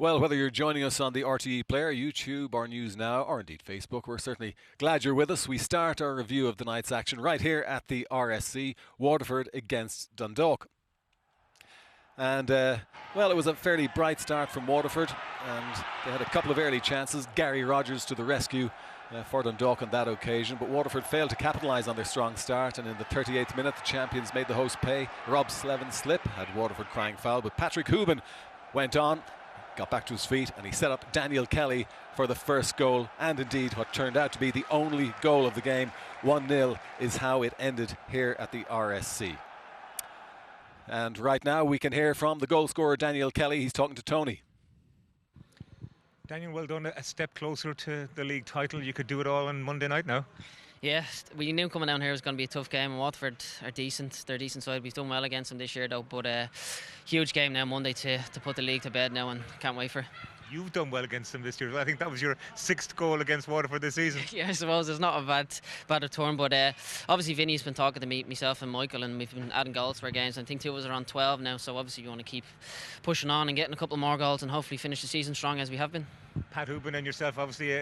Well, whether you're joining us on the RTE player, YouTube, or News Now, or indeed Facebook, we're certainly glad you're with us. We start our review of the night's action right here at the RSC, Waterford against Dundalk. And, well, it was a fairly bright start from Waterford, and they had a couple of early chances. Gary Rogers to the rescue for Dundalk on that occasion, but Waterford failed to capitalise on their strong start, and in the 38th minute, the champions made the host pay. Rob Slevin's slip had Waterford crying foul, but Patrick Hooban went on, got back to his feet, and he set up Daniel Kelly for the first goal, and indeed what turned out to be the only goal of the game. 1-0 is how it ended here at the RSC. And right now we can hear from the goal scorer Daniel Kelly. He's talking to Tony. Daniel, well done. A step closer to the league title. You could do it all on Monday night now. Yeah, we knew coming down here was going to be a tough game. Waterford are decent. They're a decent side. We've done well against them this year though, but huge game now Monday to put the league to bed now, and can't wait for it. You've done well against them this year. I think that was your 6th goal against Waterford this season. Yeah, I suppose it's not a bad return, but obviously Vinny's been talking to me, myself and Michael, and we've been adding goals for our games. I think 2 of us are on 12 now, so obviously we want to keep pushing on and getting a couple more goals and hopefully finish the season strong as we have been. Pat Hooban and yourself, obviously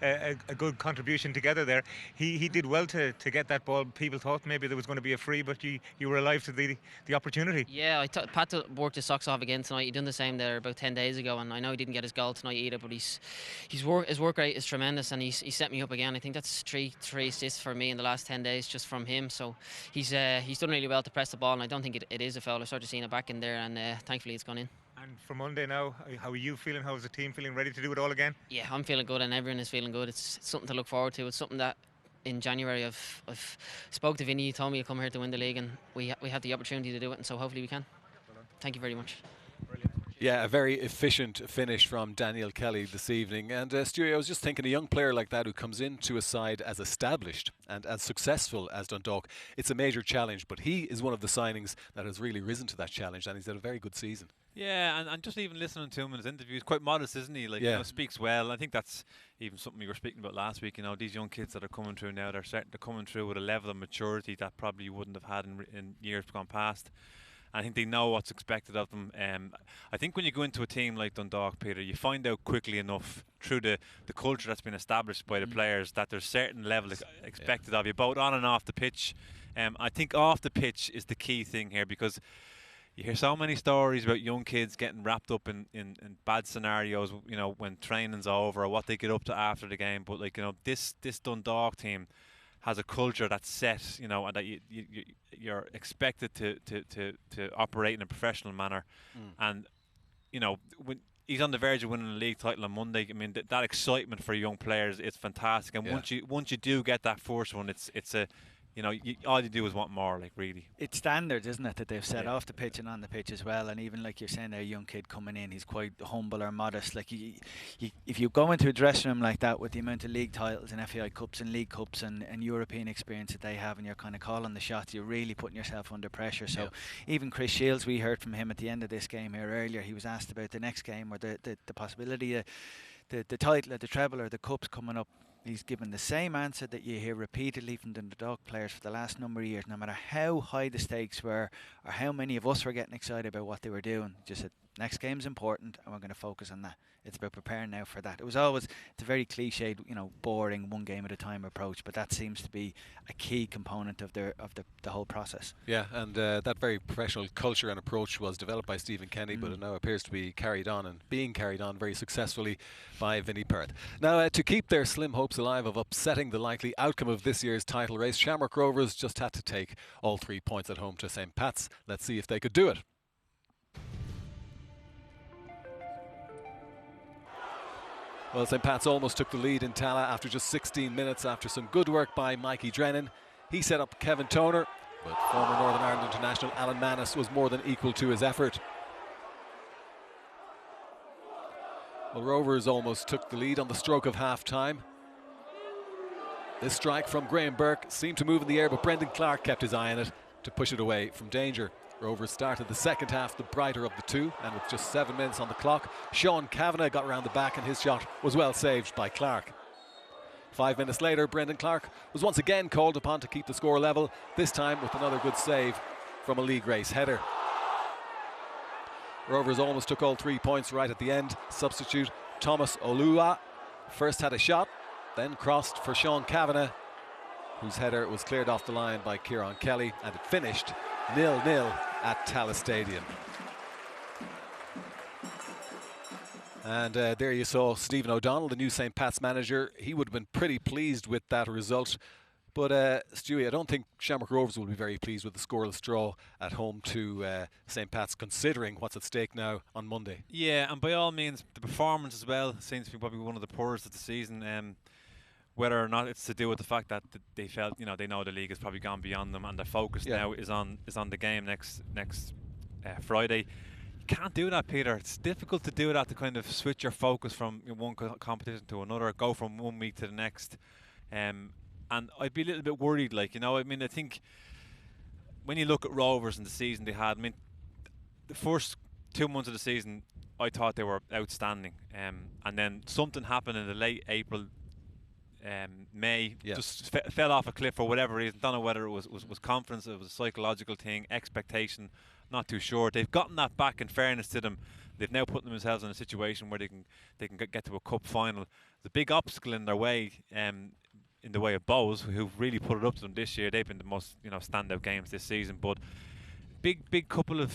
a good contribution together there. He did well to get that ball. People thought maybe there was going to be a free, but you were alive to the opportunity. Yeah, Pat worked his socks off again tonight. He done the same there about 10 days ago, and I know he didn't get his goal tonight either, but his work rate is tremendous, and he set me up again. I think that's three assists for me in the last 10 days just from him, so he's done really well to press the ball, and I don't think it is a foul. I started seeing it back in there, and thankfully it's gone in. And for Monday now, how are you feeling? How is the team feeling? Ready to do it all again? Yeah, I'm feeling good, and everyone is feeling good. It's something to look forward to. It's something that in January I've spoke to Vinny. He told me to come here to win the league, and we have the opportunity to do it, and so hopefully we can. Thank you very much. Brilliant. Yeah, a very efficient finish from Daniel Kelly this evening. And Stewie, I was just thinking, a young player like that who comes into a side as established and as successful as Dundalk, it's a major challenge, but he is one of the signings that has really risen to that challenge, and he's had a very good season. Yeah, and just even listening to him in his interviews, quite modest, isn't he? Like, yeah. Speaks well. I think that's even something we were speaking about last week. These young kids that are coming through now, they're coming through with a level of maturity that probably you wouldn't have had in years gone past. I think they know what's expected of them. I think when you go into a team like Dundalk, Peter, you find out quickly enough through the culture that's been established by the players that there's certain level expected of you, both on and off the pitch. I think off the pitch is the key thing here, because you hear so many stories about young kids getting wrapped up in bad scenarios, when training's over or what they get up to after the game. But this Dundalk team has a culture that's set, and that you're expected to operate in a professional manner. And when he's on the verge of winning a league title on Monday, I mean that excitement for young players, it's fantastic. And once you do get that first one, it's a all you do is want more, really. It's standards, isn't it, that they've set off the pitch and on the pitch as well. And even like you're saying, a young kid coming in, he's quite humble or modest. Like if you go into a dressing room like that with the amount of league titles and FAI Cups and League Cups and European experience that they have, and you're kind of calling the shots, you're really putting yourself under pressure. So even Chris Shields, we heard from him at the end of this game here earlier, he was asked about the next game or the possibility of the title or the treble or the cups coming up. He's given the same answer that you hear repeatedly from the Dundalk players for the last number of years, no matter how high the stakes were or how many of us were getting excited about what they were doing. Just said, next game's important and we're going to focus on that. It's about preparing now for that. It's a very cliched, boring, one game at a time approach, but that seems to be a key component of the whole process. Yeah, and that very professional culture and approach was developed by Stephen Kenny, but it now appears to be carried on and being carried on very successfully by Vinnie Perth. Now, to keep their slim hopes alive of upsetting the likely outcome of this year's title race, Shamrock Rovers just had to take all 3 points at home to St. Pat's. Let's see if they could do it. Well, St. Pat's almost took the lead in Tala after just 16 minutes after some good work by Mikey Drennan. He set up Kevin Toner, but former Northern Ireland international Alan Manus was more than equal to his effort. Well, Rovers almost took the lead on the stroke of half-time. This strike from Graham Burke seemed to move in the air, but Brendan Clark kept his eye on it to push it away from danger. Rovers started the second half the brighter of the two, and with just 7 minutes on the clock, Sean Kavanagh got around the back and his shot was well saved by Clark. 5 minutes later, Brendan Clark was once again called upon to keep the score level, this time with another good save from a league race header. Rovers almost took all 3 points right at the end. Substitute Thomas Olua first had a shot, then crossed for Sean Kavanagh, whose header was cleared off the line by Kieran Kelly, and it finished 0-0 at Tallaght Stadium. And there you saw Stephen O'Donnell, the new St. Pat's manager. He would have been pretty pleased with that result. But Stewie, I don't think Shamrock Rovers will be very pleased with the scoreless draw at home to St. Pat's, considering what's at stake now on Monday. Yeah, and by all means, the performance as well seems to be probably one of the poorest of the season. Whether or not it's to do with the fact that they felt, they know the league has probably gone beyond them, and their focus now is on the game next Friday. You can't do that, Peter. It's difficult to do that, to kind of switch your focus from one competition to another, go from 1 week to the next. And I'd be a little bit worried, I think when you look at Rovers and the season they had, the first 2 months of the season, I thought they were outstanding. And then something happened in the late April, May, just fell off a cliff for whatever reason. Don't know whether it was confidence, it was a psychological thing, expectation, not too sure. They've gotten that back, in fairness to them. They've now put themselves in a situation where they can get to a cup final. The big obstacle in their way, in the way of Bows, who've really put it up to them this year. They've been the most standout games this season, but big couple of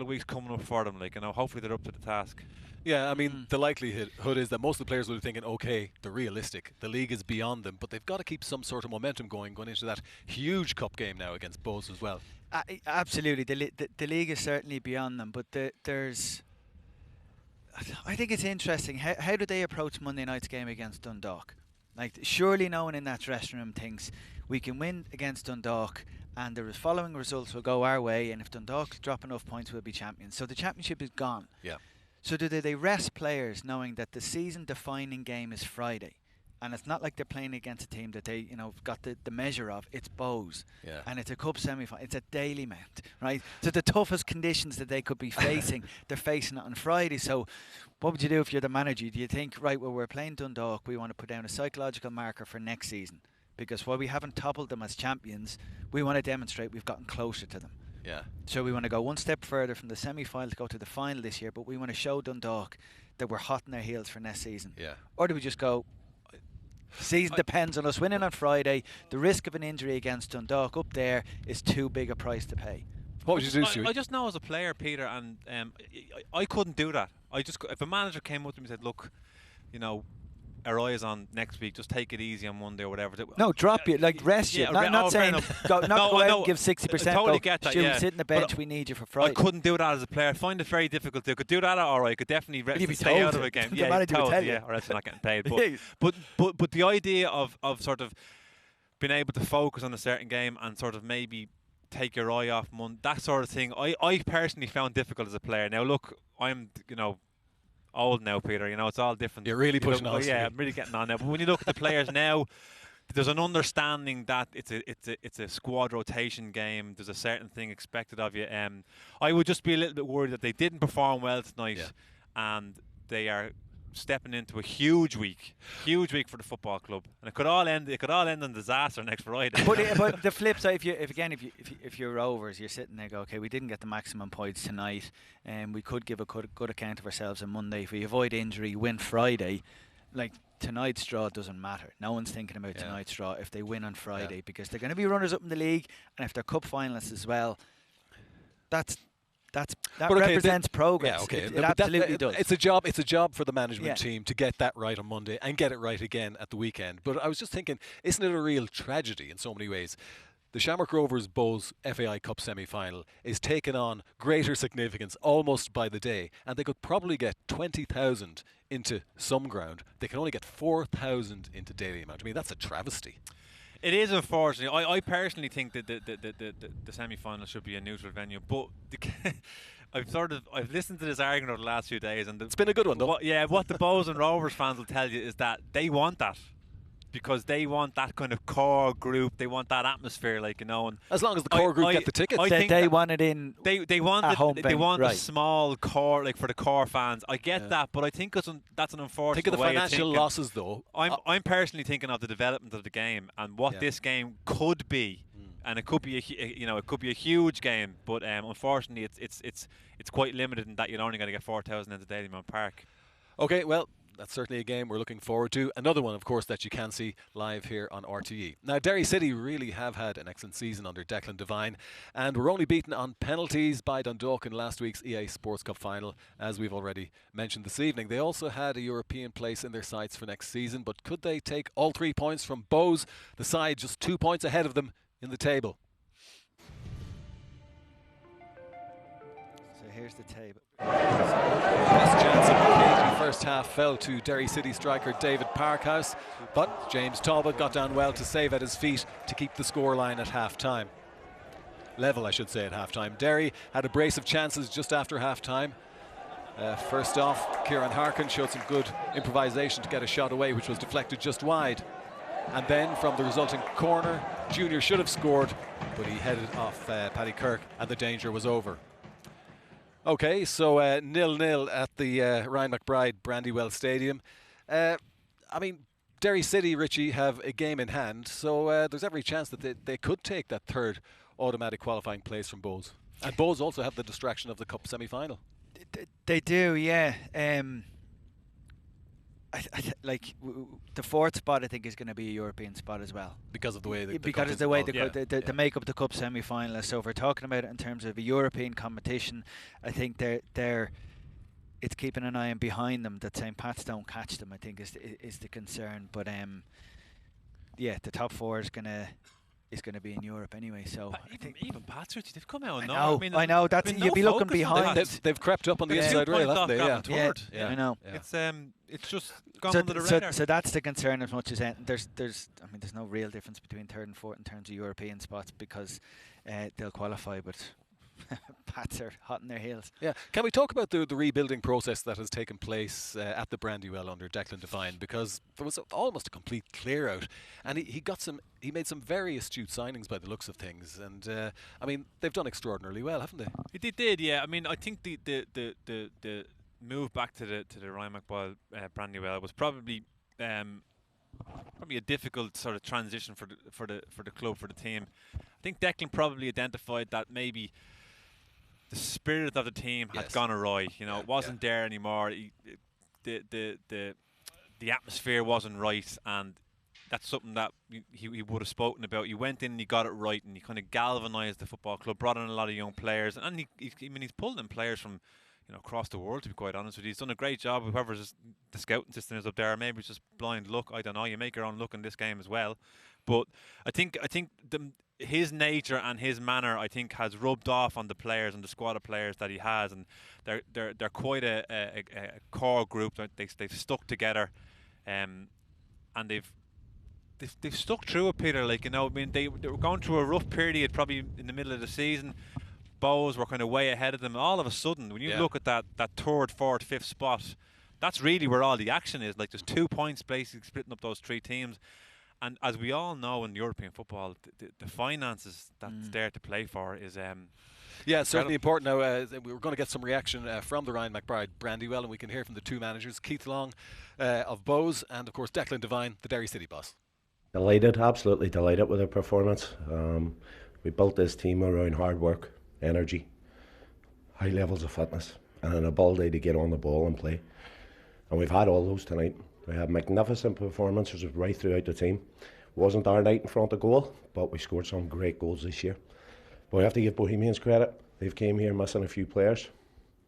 weeks coming up for them. Hopefully they're up to the task. Yeah, the likelihood is that most of the players will be thinking, okay, they're realistic. The league is beyond them, but they've got to keep some sort of momentum going into that huge cup game now against Bows as well. Absolutely, the league is certainly beyond them, but I think it's interesting. How do they approach Monday night's game against Dundalk? Surely no one in that dressing room thinks we can win against Dundalk and the following results will go our way, and if Dundalk drop enough points, we'll be champions. So the championship is gone. Yeah. So do they rest players knowing that the season-defining game is Friday? And it's not like they're playing against a team that they, got the measure of. It's Bows. Yeah. And it's a cup semi-final. It's a daily mount, right? So the toughest conditions that they could be facing, they're facing it on Friday. So what would you do if you're the manager? Do you think, right, well, we're playing Dundalk, we want to put down a psychological marker for next season? Because while we haven't toppled them as champions, we want to demonstrate we've gotten closer to them. Yeah. So we want to go one step further from the semi-final to go to the final this year, but we want to show Dundalk that we're hot in their heels for next season. Yeah. Or do we just go, season depends on us winning on Friday, the risk of an injury against Dundalk up there is too big a price to pay? What would you do, Stuart? I just know as a player, Peter, and I couldn't do that. If a manager came up to me and said, look, our eye is on next week, just take it easy on Monday or whatever. No, drop you, rest you. Not saying go out and give 60%. Totally get that, Stuart, sit in the bench, we need you for Friday. I couldn't do that as a player. I find it very difficult to. I could do that, or I could definitely stay out of a game. The manager would tell you. Or else you're not getting paid. But the idea of sort of being able to focus on a certain game and sort of maybe take your eye off that sort of thing, I personally found difficult as a player. Now look, I'm old now, Peter. It's all different. You're really pushing on. Yeah, I'm really getting on now. But when you look at the players now, there's an understanding that it's a squad rotation game. There's a certain thing expected of you. I would just be a little bit worried that they didn't perform well tonight, and they are stepping into a huge week for the football club, and it could all end in disaster next Friday. But the flip side, if you're Rovers, you're sitting there, go, okay, we didn't get the maximum points tonight, and we could give a good account of ourselves on Monday. If we avoid injury, win Friday, tonight's draw doesn't matter. No one's thinking about tonight's draw if they win on Friday, because they're going to be runners up in the league, and if they're cup finalists as well, that represents progress. Yeah, okay. It absolutely does. It's a job for the management team to get that right on Monday and get it right again at the weekend. But I was just thinking, isn't it a real tragedy in so many ways? The Shamrock Rovers Bows FAI Cup semi-final is taken on greater significance almost by the day, and they could probably get 20,000 into some ground. They can only get 4,000 into daily amount. That's a travesty. It is, unfortunately. I personally think that the semi-final should be a neutral venue, but I've listened to this argument over the last few days, and it's been a good one, though. What the Bows and Rovers fans will tell you is that they want that, because they want that kind of core group. They want that atmosphere, and as long as the core group get the tickets, they want it in. They want a small core, for the core fans. I get that, but I think that's an unfortunate. Think of the way financial of losses, though. I'm personally thinking of the development of the game and what this game could be. and it could be it could be a huge game, but unfortunately it's quite limited in that you're only going to get 4,000 into Dalymount Park. Okay, well, that's certainly a game we're looking forward to. Another one, of course, that you can see live here on RTE. Now, Derry City really have had an excellent season under Declan Devine, and were only beaten on penalties by Dundalk in last week's EA Sports Cup final, as we've already mentioned this evening. They also had a European place in their sights for next season, but could they take all 3 points from Bohs, the side just 2 points ahead of them in the table? So here's the table. Best chance of the cage first half fell to Derry City striker David Parkhouse, but James Talbot got down well to save at his feet to keep the scoreline at half-time. Level, I should say, at half-time. Derry had a brace of chances just after half-time. First off, Kieran Harkin showed some good improvisation to get a shot away, which was deflected just wide. And then from the resulting corner, Junior should have scored, but he headed off Paddy Kirk and the danger was over. Okay, so 0-0 at the Ryan McBride Brandywell Stadium. I mean, Derry City, Richie, have a game in hand, so there's every chance that they could take that third automatic qualifying place from Bohs. And Bohs also have the distraction of the Cup semi-final. They do, yeah. The fourth spot, I think, is going to be a European spot as well. Because of the way they make up the Cup semi-finalists. So if we're talking about it in terms of a European competition, I think it's keeping an eye on behind them that St. Pat's don't catch them, I think, is the concern. But yeah, the top four is going to be in Europe anyway. So even Pats, they've come out. I know. That's you'd be looking behind. They've crept up on the inside rail, haven't they? Yeah, I know. Yeah. It's just gone under the radar. So that's the concern as much as there's no real difference between third and fourth in terms of European spots because they'll qualify, but Pats are hot in their heels. Yeah. Can we talk about the rebuilding process that has taken place at the Brandywell under Declan Devine? Because there was almost a complete clear out, and he made some very astute signings by the looks of things. And I mean, they've done extraordinarily well, haven't they? They did, yeah. I mean, I think the move back to the Ryan McBride Brandywell was probably a difficult sort of transition for the club, for the team. I think Declan probably identified that maybe the spirit of the team had gone awry. It wasn't there anymore. The atmosphere wasn't right, and that's something that he would have spoken about. He went in and he got it right, and he kind of galvanised the football club, brought in a lot of young players, and he's pulled in players from across the world, to be quite honest with you. He's done a great job. Whoever's the scouting system is up there, maybe it's just blind luck. I don't know. You make your own luck in this game as well. But I think his nature and his manner, I think, has rubbed off on the players and the squad of players that he has, and they're quite a core group. They've stuck together, and they've stuck through it, Peter. I mean, they were going through a rough period probably in the middle of the season. Bohs were kind of way ahead of them. All of a sudden, when you look at that third, fourth, fifth spot, that's really where all the action is. There's 2 points basically splitting up those three teams. And as we all know in European football, the finances that's there to play for is it's certainly important. Now we're going to get some reaction from the Ryan McBride Brandywell, and we can hear from the two managers, Keith Long of Bohs, and of course Declan Devine, the Derry City boss. Delighted, absolutely delighted with our performance. We built this team around hard work, energy, high levels of fitness, and an ability to get on the ball and play. And we've had all those tonight. We had magnificent performances right throughout the team. Wasn't our night in front of goal, but we scored some great goals this year. But we have to give Bohemians credit. They've came here missing a few players,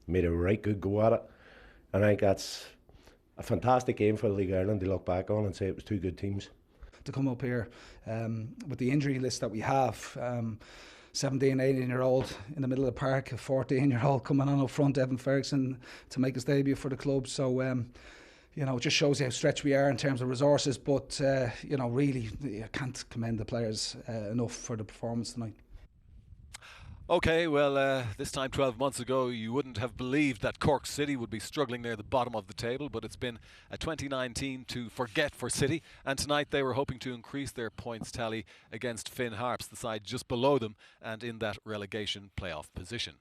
made a right good go at it. And I think that's a fantastic game for the League of Ireland to look back on and say it was two good teams. To come up here with the injury list that we have, 17, 18-year-old in the middle of the park, a 14-year-old coming on up front, Evan Ferguson, to make his debut for the club. So, it just shows you how stretched we are in terms of resources. But, really, I can't commend the players enough for the performance tonight. Okay, well, this time 12 months ago, you wouldn't have believed that Cork City would be struggling near the bottom of the table, but it's been a 2019 to forget for City, and tonight they were hoping to increase their points tally against Finn Harps, the side just below them and in that relegation playoff position.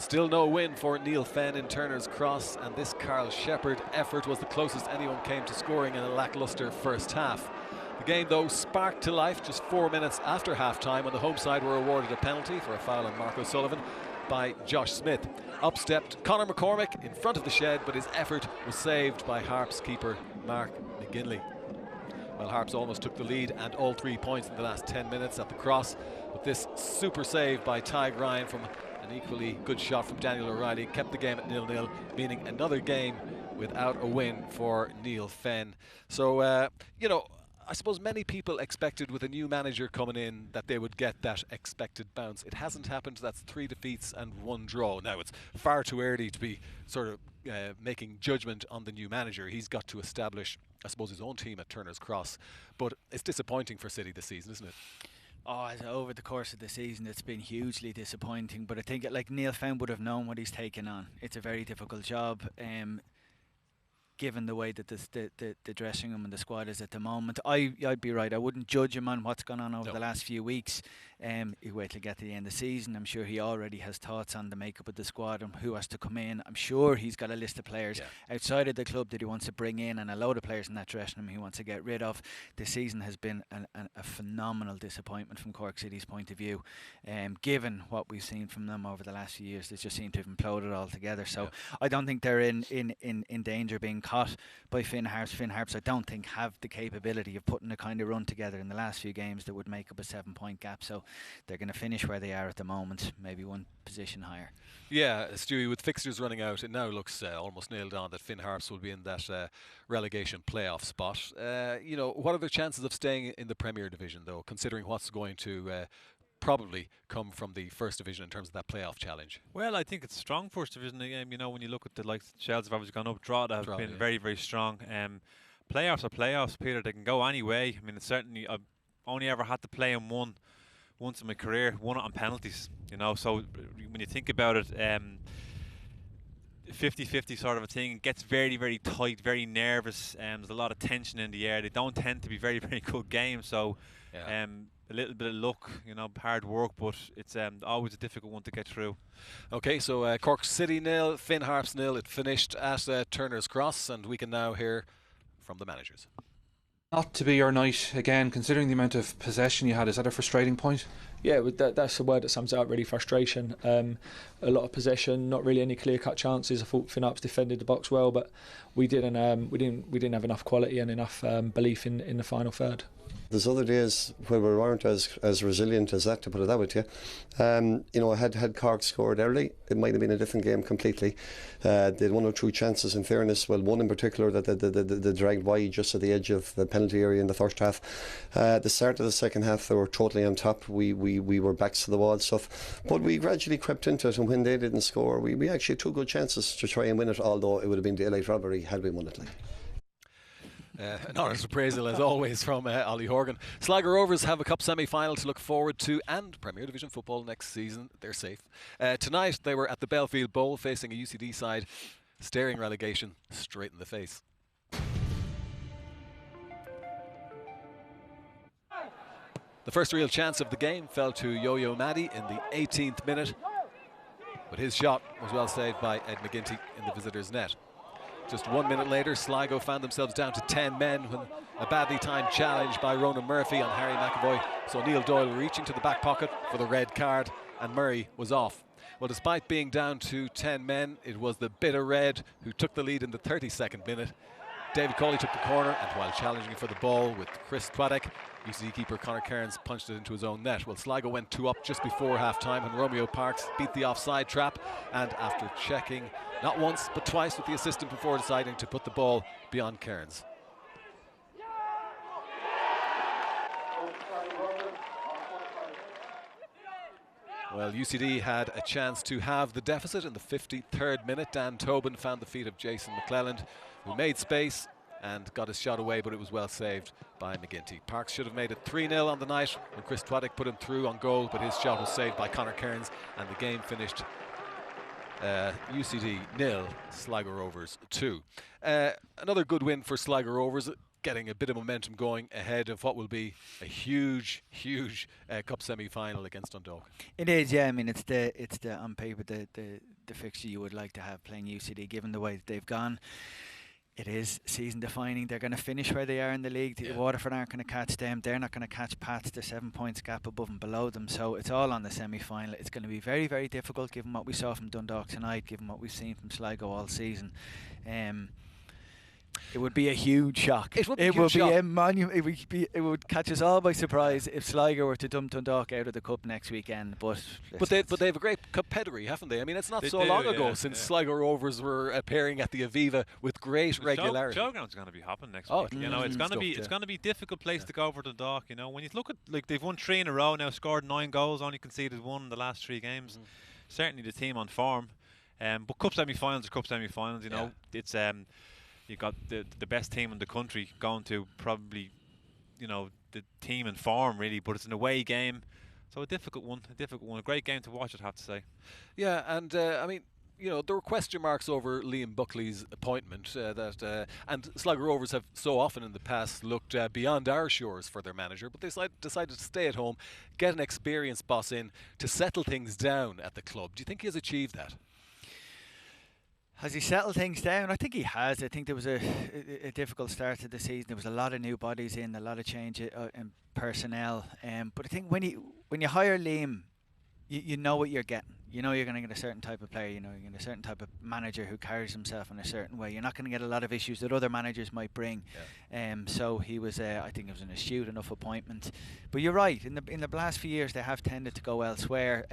Still no win for Neil Fenn in Turner's Cross, and this Carl Shepherd effort was the closest anyone came to scoring in a lacklustre first half. The game, though, sparked to life just 4 minutes after half-time when the home side were awarded a penalty for a foul on Mark O'Sullivan by Josh Smith. Up stepped Conor McCormick in front of the shed, but his effort was saved by Harps keeper Mark McGinley. Well, Harps almost took the lead and all 3 points in the last 10 minutes at the Cross, but this super save by Tyg Ryan from an equally good shot from Daniel O'Reilly kept the game at 0-0, meaning another game without a win for Neil Fenn. So, you know, I suppose many people expected with a new manager coming in that they would get that expected bounce. It hasn't happened. That's 3 defeats and 1 draw. Now, it's far too early to be sort of making judgment on the new manager. He's got to establish, I suppose, his own team at Turner's Cross. But it's disappointing for City this season, isn't it? Oh, over the course of the season, it's been hugely disappointing. But I think like Neil Fenn would have known what he's taken on. It's a very difficult job. Given the way that the dressing room and the squad is at the moment, I'd be right. I wouldn't judge him on what's gone on over the last few weeks. You wait till get to the end of the season. I'm sure he already has thoughts on the makeup of the squad and who has to come in. I'm sure he's got a list of players outside of the club that he wants to bring in, and a load of players in that dressing room he wants to get rid of. The season has been a phenomenal disappointment from Cork City's point of view. Given what we've seen from them over the last few years, they just seem to have imploded altogether. So I don't think they're in danger of being caught by Finn Harps. Finn Harps, I don't think, have the capability of putting a kind of run together in the last few games that would make up a 7-point gap. So they're going to finish where they are at the moment, maybe one position higher. Yeah, Stewie, with fixtures running out, it now looks almost nailed on that Finn Harps will be in that relegation playoff spot. You know, what are the chances of staying in the Premier Division, though, considering what's going to probably come from the First Division in terms of that playoff challenge? Well, I think it's strong First Division. You know, when you look at the likes of Shells have obviously gone up, Drogheda have been very, very strong. Playoffs are playoffs, Peter. They can go any way. I mean, it's certainly, I've only ever had to play in once in my career, won it on penalties, you know. So when you think about it, 50-50 sort of a thing. It gets very, very tight, very nervous. There's a lot of tension in the air. They don't tend to be very, very good games. So a little bit of luck, you know, hard work, but it's always a difficult one to get through. Okay, so Cork City 0, Finn Harps 0. It finished at Turner's Cross, and we can now hear from the managers. Not to be your night again, considering the amount of possession you had. Is that a frustrating point? Yeah, that's the word that sums it up, really. Frustration. A lot of possession, not really any clear-cut chances. I thought Finn Harps defended the box well, but we didn't have enough quality and enough belief in the final third. There's other days where we weren't as resilient as that, to put it that way to you. You know, had Cork scored early, it might have been a different game completely. They had 1 or 2 chances, in fairness. Well, one in particular that they dragged wide just at the edge of the penalty area in the first half. The start of the second half, they were totally on top. We were backs to the wall stuff, but we gradually crept into it, and when they didn't score, we actually had 2 good chances to try and win it, although it would have been daylight robbery had we won it. An honest appraisal as always from Ollie Horgan. Sligo Rovers have a cup semi-final to look forward to, and Premier Division football next season. They're safe. Tonight they were at the Belfield Bowl facing a UCD side staring relegation straight in the face. The first real chance of the game fell to Yo-Yo Maddy in the 18th minute, but his shot was well saved by Ed McGinty in the visitors' net. Just 1 minute later, Sligo found themselves down to 10 men when a badly timed challenge by Ronan Murphy on Harry McAvoy saw Neil Doyle reaching to the back pocket for the red card, and Murray was off. Well, despite being down to 10 men, it was the bitter red who took the lead in the 32nd minute. David Cawley took the corner, and while challenging for the ball with Chris Twadek, UCD keeper Conor Cairns punched it into his own net. Well, Sligo went 2 up just before half-time when Romeo Parks beat the offside trap, and after checking not once but twice with the assistant before deciding to put the ball beyond Cairns. Well, UCD had a chance to have the deficit in the 53rd minute. Dan Tobin found the feet of Jason McClelland, who made space and got his shot away, but it was well saved by McGinty. Parks should have made it 3-0 on the night when Chris Twadek put him through on goal, but his shot was saved by Conor Cairns, and the game finished UCD 0, Sligo Rovers 2. Another good win for Sligo Rovers, getting a bit of momentum going ahead of what will be a huge cup semi-final against Dundalk. It is, yeah. I mean, it's the on paper the the fixture you would like to have playing UCD, given the way that they've gone. It is season defining. They're going to finish where they are in the league. Waterford aren't going to catch them. They're not going to catch Pats. They're 7 points gap above and below them. So it's all on the semi-final. It's going to be very, very difficult given what we saw from Dundalk tonight, given what we've seen from Sligo all season. It would be a huge shock. It would be a monument. It would catch us all by surprise if Sligo were to dump Dundalk out of the cup next weekend. But they have a great cup pedigree, haven't they? I mean, it's not so long ago since Sligo Rovers were appearing at the Aviva with great regularity. Showground's going to be hopping next week. You know, it's going to be a difficult place to go for Dundalk. You know, when you look at, like, they've won 3 in a row now, scored 9 goals, only conceded 1 in the last 3 games. Certainly the team on form. But cup semi-finals are cup semi-finals. You know, it's you got the best team in the country going to probably, you know, the team in form really, but it's an away game, so a difficult one, a great game to watch, I'd have to say. Yeah, and I mean, you know, there were question marks over Liam Buckley's appointment, and Sligo Rovers have so often in the past looked beyond our shores for their manager, but they decided to stay at home, get an experienced boss in to settle things down at the club. Do you think he has achieved that? Has he settled things down? I think he has. I think there was a difficult start to the season. There was a lot of new bodies in, a lot of change in personnel. But I think when you hire Liam, you know what you're getting. You know you're going to get a certain type of player. You know you're going to get a certain type of manager who carries himself in a certain way. You're not going to get a lot of issues that other managers might bring. So he was, I think, it was an astute enough appointment. But you're right. In the last few years, they have tended to go elsewhere.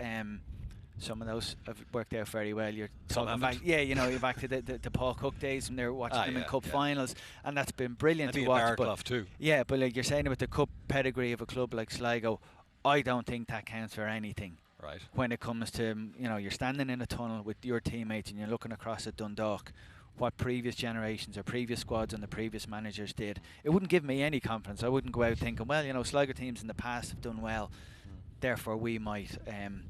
Some of those have worked out very well. You're talking back, you're back to the Paul Cook days when they were watching them in cup finals, and that's been brilliant to watch. But too. Yeah, but like you're saying about the cup pedigree of a club like Sligo, I don't think that counts for anything. Right. When it comes to, you know, you're standing in a tunnel with your teammates and you're looking across at Dundalk, what previous generations or previous squads and the previous managers did, it wouldn't give me any confidence. I wouldn't go out thinking, well, you know, Sligo teams in the past have done well. Therefore, we might.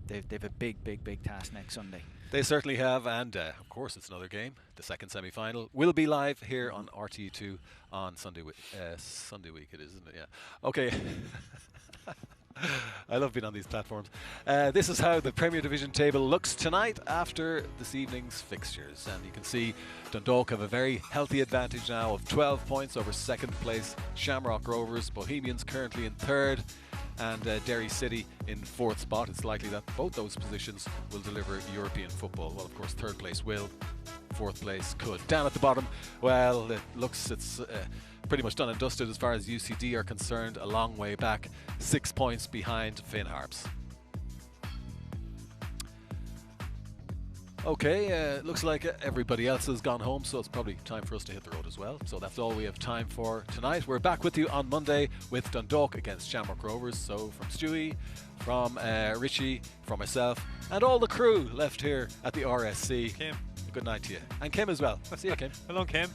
They've a big task next Sunday. They certainly have, and of course, it's another game. The second semi-final will be live here on RTE2 on Sunday week. It is, isn't it? Yeah. Okay. I love being on these platforms. This is how the Premier Division table looks tonight after this evening's fixtures, and you can see Dundalk have a very healthy advantage now of 12 points over second place Shamrock Rovers. Bohemians currently in third, and Derry City in fourth spot. It's likely that both those positions will deliver European football. Well, of course, third place will, fourth place could. Down at the bottom, well, it looks it's pretty much done and dusted as far as UCD are concerned. A long way back, 6 points behind Finn Harps. Okay, looks like everybody else has gone home, so it's probably time for us to hit the road as well. So that's all we have time for tonight. We're back with you on Monday with Dundalk against Shamrock Rovers. So from Stewie, from Richie, from myself, and all the crew left here at the RSC. Kim. Good night to you. And Kim as well. See you, Kim. Hello, Kim.